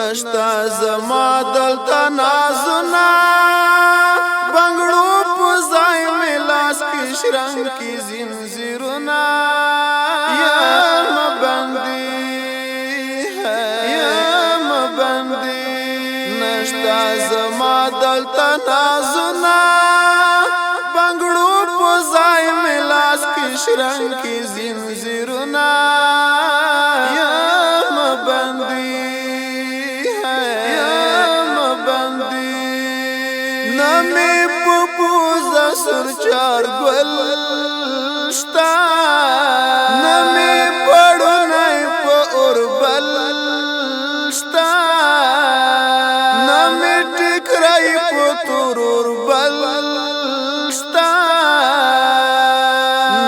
نشتا زما دلتا نازونا بنگړو په ځای مې لاس کې شرنګ کې زنځیرونه یم بندي یم بندي نشتا زما دلتا نازونا بنگړو په ځای مې لاس کې شرنګ کې زنځیرونه یم بندي نمی پپوزا سرچار گل شتا نمی پڑو نئی پا اربل شتا نمی ٹکرائی پا تور اربل شتا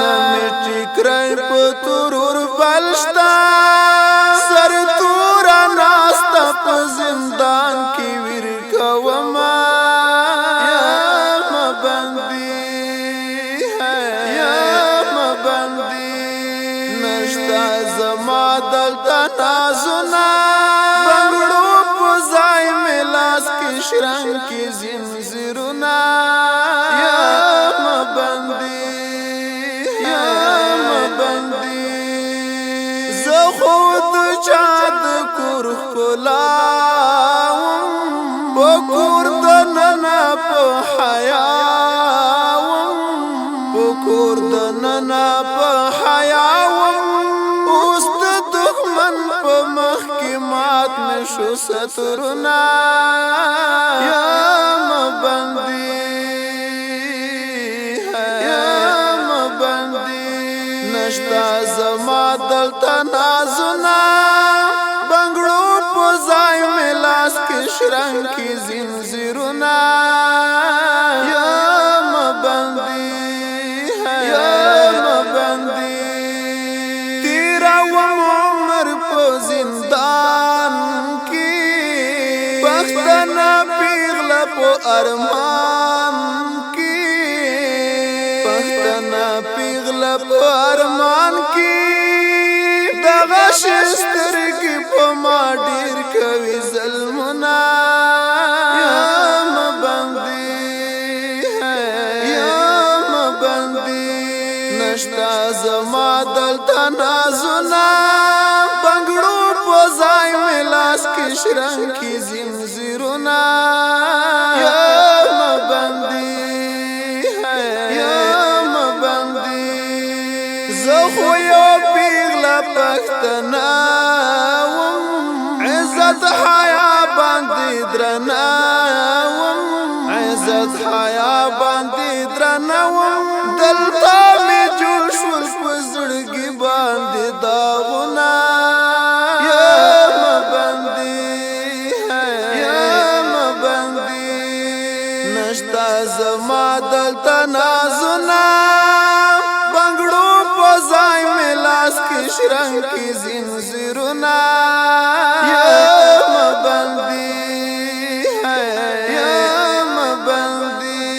نمی ٹکرائی پا تور اربل شتا سر تورا ناستا پا زندان کی ورکوما نشتا زما دلتا نازونا بنگړو په ځای مې لاس کې شرنګ کې زنځیرونه یم بندي یم بندي زه خو د چا د کور ښکلا وم په کور دننه په حیا وم په کور دننه په حیا شو سترنا یم بندي یم بندي نشتا زما دلتا نازونا بنگړو په ځای مې لاس کې شرنګ کې زنځیرونه یم بندي یم بندي تیرا عمر په زندان پختنا پیغلا پو ارمان کی پختنا پیغلا پو ارمان کی دغه شسترګي په ما ډیر کوي ظلمونه یم بندي یم بندي نشتا زما دلتا نازونا بنگړو په ځای مې لاس کې شرنګ کې زنځیرونه یم بندي یم بندي زه خو یو پیغله پښتنه وم عزت حیا باندې درنه وم عزت حیا باندې درنه وم دلته مې جوړ شول په زړګي باندې داغونه نشتا زما دلتا نازونا بنگړو په ځای مې لاس کې شرنګ کې زنځیرونه یم بندي یم بندي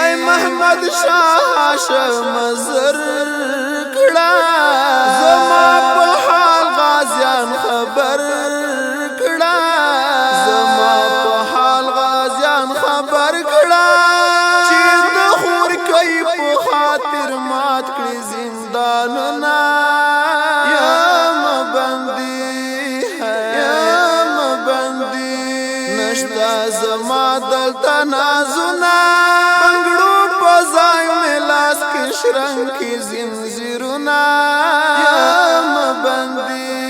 ای محمد شاه هاشم زر کړه زما په حال غازیان خبر کړه زما په حال غازیان خبر کړه چې د خور کوي په خاطر مات کړي زندانونه یم بندي یم بندي نشتا زما دلتا نازونا بنگړو په ځای مې لاس کې شرنګ کې زنځیرونه یم بندي